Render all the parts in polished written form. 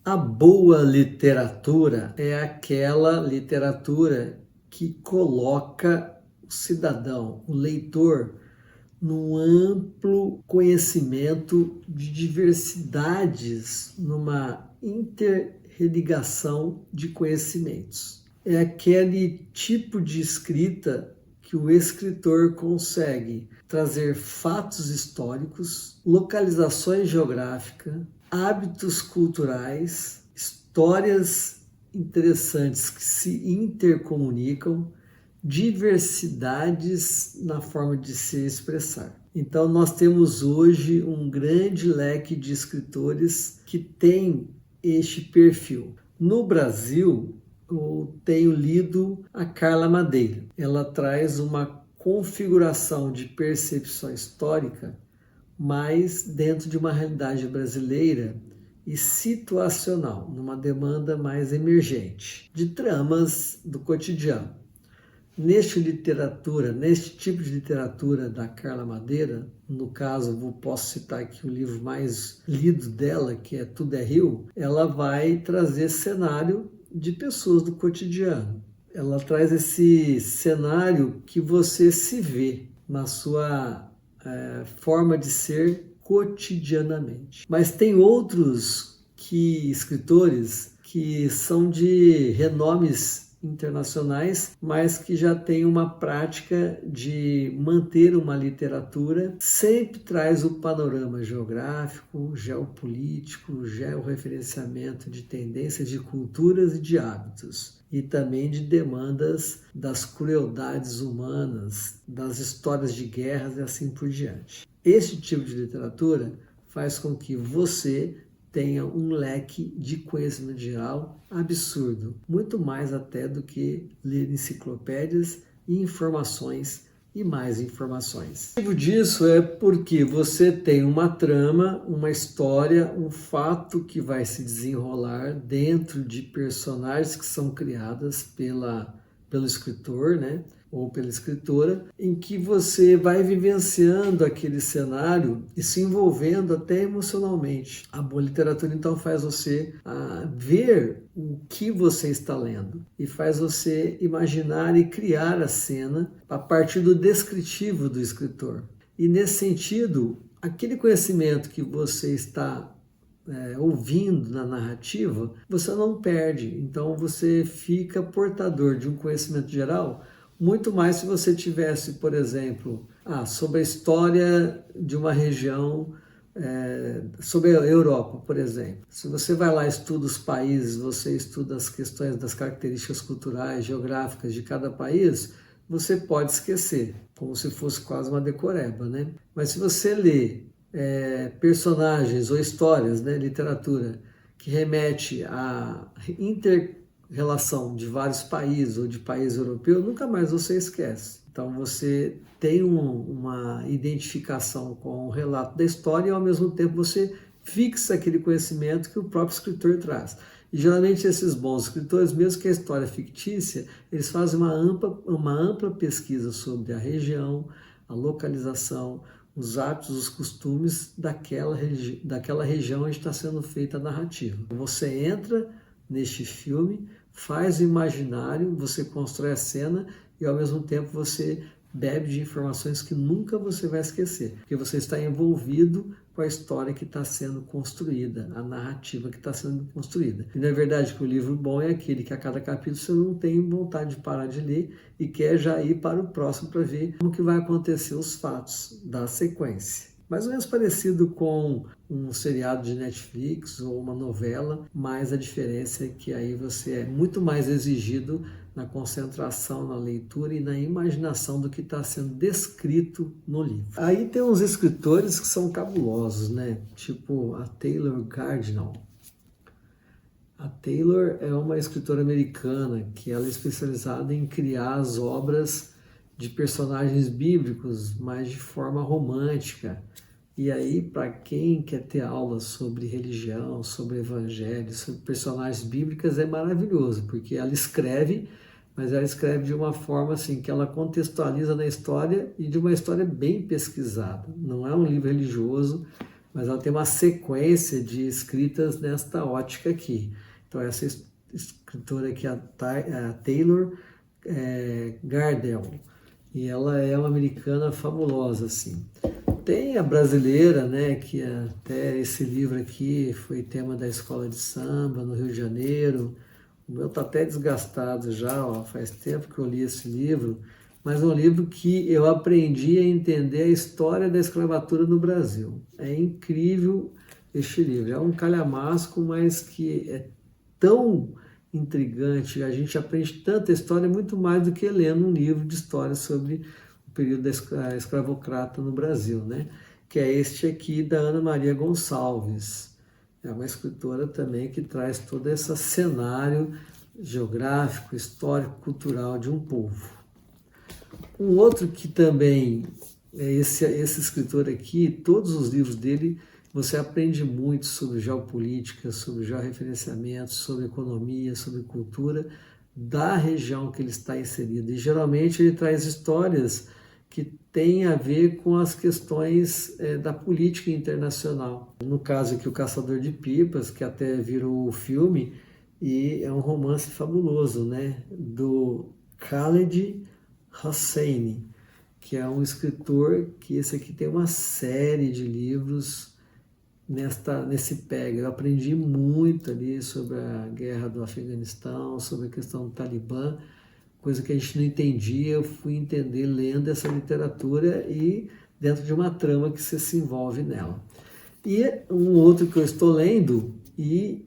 A boa literatura é aquela literatura que coloca o cidadão, o leitor, num amplo conhecimento de diversidades, numa interreligação de conhecimentos. É aquele tipo de escrita que o escritor consegue trazer fatos históricos, localizações geográficas, hábitos culturais, histórias interessantes que se intercomunicam, diversidades na forma de se expressar. Então nós temos hoje um grande leque de escritores que têm este perfil. No Brasil, eu tenho lido a Carla Madeira. Ela traz uma configuração de percepção histórica mas dentro de uma realidade brasileira e situacional, numa demanda mais emergente, de tramas do cotidiano. Neste tipo de literatura da Carla Madeira, no caso, posso citar aqui o livro mais lido dela, que é Tudo é Rio, ela vai trazer cenário de pessoas do cotidiano. Ela traz esse cenário que você se vê na sua forma de ser cotidianamente. Mas tem outros escritores que são de renomes internacionais, mas que já têm uma prática de manter uma literatura, sempre traz o panorama geográfico, geopolítico, georreferenciamento de tendências de culturas e de hábitos e também de demandas das crueldades humanas, das histórias de guerras e assim por diante. Este tipo de literatura faz com que você tenha um leque de conhecimento geral absurdo, muito mais até do que ler enciclopédias e informações e mais informações. O motivo disso é porque você tem uma trama, uma história, um fato que vai se desenrolar dentro de personagens que são criadas pelo escritor, né? Ou pela escritora, em que você vai vivenciando aquele cenário e se envolvendo até emocionalmente. A boa literatura então faz você ver o que você está lendo e faz você imaginar e criar a cena a partir do descritivo do escritor. E nesse sentido, aquele conhecimento que você está ouvindo na narrativa, você não perde. Então você fica portador de um conhecimento geral muito mais se você tivesse, por exemplo, sobre a história de uma região, sobre a Europa, por exemplo. Se você vai lá e estuda os países, você estuda as questões das características culturais, geográficas de cada país, você pode esquecer, como se fosse quase uma decoreba, né? Mas se você lê personagens ou histórias, né, literatura, que remete à interrelação de vários países ou de país europeu, nunca mais você esquece. Então você tem uma identificação com o relato da história e ao mesmo tempo você fixa aquele conhecimento que o próprio escritor traz. E geralmente esses bons escritores, mesmo que a história é fictícia, eles fazem uma ampla pesquisa sobre a região, a localização, os hábitos, os costumes daquela região onde está sendo feita a narrativa. Você entra neste filme, faz o imaginário, você constrói a cena e ao mesmo tempo você bebe de informações que nunca você vai esquecer, porque você está envolvido com a história que está sendo construída, a narrativa que está sendo construída. E na verdade que o livro bom é aquele que a cada capítulo você não tem vontade de parar de ler e quer já ir para o próximo para ver como que vai acontecer os fatos da sequência. Mais ou menos parecido com um seriado de Netflix ou uma novela, mas a diferença é que aí você é muito mais exigido na concentração, na leitura e na imaginação do que está sendo descrito no livro. Aí tem uns escritores que são cabulosos, né? Tipo a Taylor Gardner. A Taylor é uma escritora americana que ela é especializada em criar as obras de personagens bíblicos, mas de forma romântica. E aí, para quem quer ter aulas sobre religião, sobre evangelho, sobre personagens bíblicas, é maravilhoso, porque ela escreve, mas ela escreve de uma forma assim que ela contextualiza na história e de uma história bem pesquisada. Não é um livro religioso, mas ela tem uma sequência de escritas nesta ótica aqui. Então, essa escritora aqui é a Taylor Gardell, e ela é uma americana fabulosa, assim. Tem a brasileira, né, que até esse livro aqui foi tema da escola de samba no Rio de Janeiro. O meu está até desgastado já, ó, faz tempo que eu li esse livro, mas é um livro que eu aprendi a entender a história da escravatura no Brasil. É incrível este livro, é um calhamaço, mas que é tão intrigante, a gente aprende tanta história, muito mais do que lendo um livro de história sobre o período da escravocrata no Brasil, né? Que é este aqui da Ana Maria Gonçalves. É uma escritora também que traz todo esse cenário geográfico, histórico, cultural de um povo. Um outro que também é esse escritor aqui, todos os livros dele, você aprende muito sobre geopolítica, sobre georreferenciamento, sobre economia, sobre cultura da região que ele está inserido. E geralmente ele traz histórias que têm a ver com as questões da política internacional. No caso aqui, O Caçador de Pipas, que até virou filme, e é um romance fabuloso, né? Do Khaled Hosseini, que é um escritor que esse aqui tem uma série de livros nesse pega. Eu aprendi muito ali sobre a guerra do Afeganistão, sobre a questão do Talibã, coisa que a gente não entendia, eu fui entender lendo essa literatura e dentro de uma trama que você se envolve nela. E um outro que eu estou lendo, e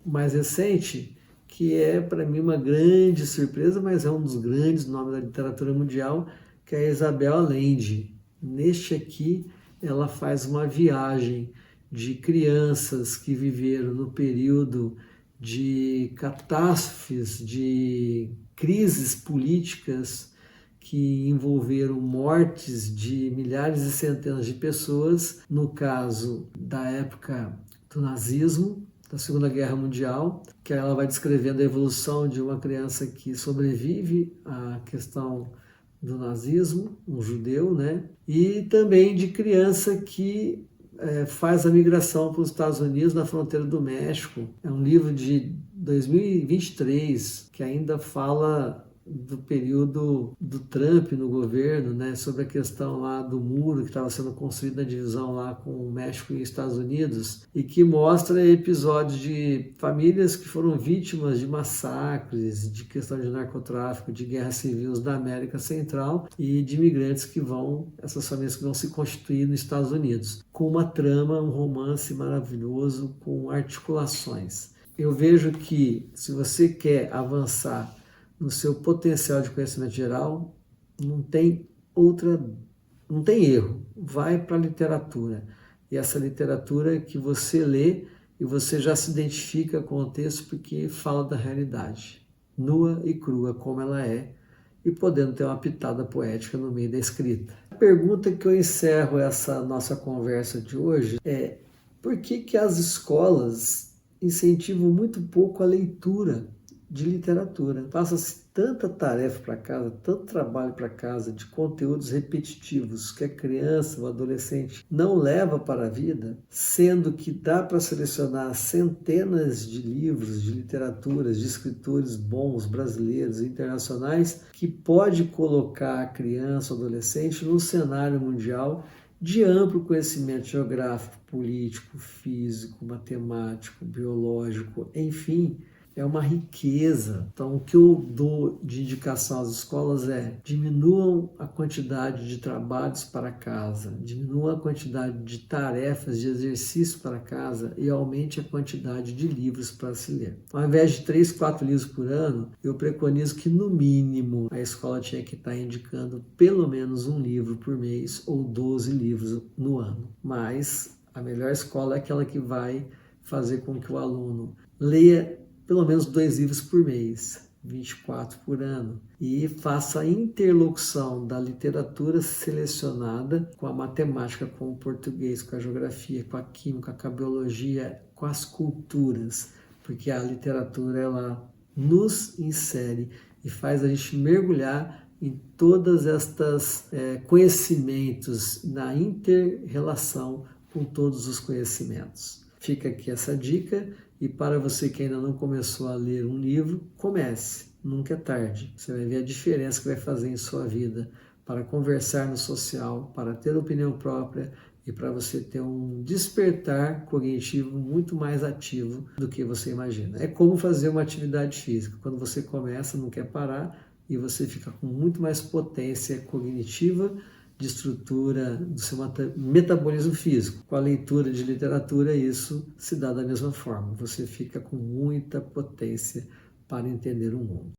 mais recente, que é para mim uma grande surpresa, mas é um dos grandes nomes da literatura mundial, que é a Isabel Allende. Neste aqui, ela faz uma viagem de crianças que viveram no período de catástrofes, de crises políticas que envolveram mortes de milhares e centenas de pessoas, no caso da época do nazismo, da Segunda Guerra Mundial, que ela vai descrevendo a evolução de uma criança que sobrevive à questão do nazismo, um judeu, né? E também de criança que faz a migração para os Estados Unidos na fronteira do México. É um livro de 2023 que ainda fala do período do Trump no governo, né, sobre a questão lá do muro que estava sendo construído na divisão lá com o México e Estados Unidos, e que mostra episódios de famílias que foram vítimas de massacres, de questão de narcotráfico, de guerras civis da América Central e de imigrantes que essas famílias que vão se constituir nos Estados Unidos, com uma trama, um romance maravilhoso, com articulações. Eu vejo que se você quer avançar no seu potencial de conhecimento geral, não tem erro. Vai para a literatura. E essa literatura que você lê e você já se identifica com o texto porque fala da realidade, nua e crua como ela é, e podendo ter uma pitada poética no meio da escrita. A pergunta que eu encerro essa nossa conversa de hoje é: por que as escolas incentivam muito pouco a leitura de literatura? Passa-se tanta tarefa para casa, tanto trabalho para casa, de conteúdos repetitivos que a criança, o adolescente não leva para a vida, sendo que dá para selecionar centenas de livros, de literaturas, de escritores bons, brasileiros e internacionais, que pode colocar a criança, o adolescente, num cenário mundial de amplo conhecimento geográfico, político, físico, matemático, biológico, enfim, é uma riqueza. Então, o que eu dou de indicação às escolas é: diminuam a quantidade de trabalhos para casa, diminuam a quantidade de tarefas, de exercícios para casa e aumente a quantidade de livros para se ler. Ao invés de 3, 4 livros por ano, eu preconizo que, no mínimo, a escola tinha que estar indicando pelo menos um livro por mês ou 12 livros no ano. Mas a melhor escola é aquela que vai fazer com que o aluno leia pelo menos 2 livros por mês, 24 por ano, e faça a interlocução da literatura selecionada com a matemática, com o português, com a geografia, com a química, com a biologia, com as culturas, porque a literatura ela nos insere e faz a gente mergulhar em todas estas conhecimentos na inter-relação com todos os conhecimentos. Fica aqui essa dica, e para você que ainda não começou a ler um livro, comece, nunca é tarde. Você vai ver a diferença que vai fazer em sua vida para conversar no social, para ter opinião própria e para você ter um despertar cognitivo muito mais ativo do que você imagina. É como fazer uma atividade física. Quando você começa, não quer parar, e você fica com muito mais potência cognitiva, de estrutura do seu metabolismo físico. Com a leitura de literatura, isso se dá da mesma forma. Você fica com muita potência para entender o mundo.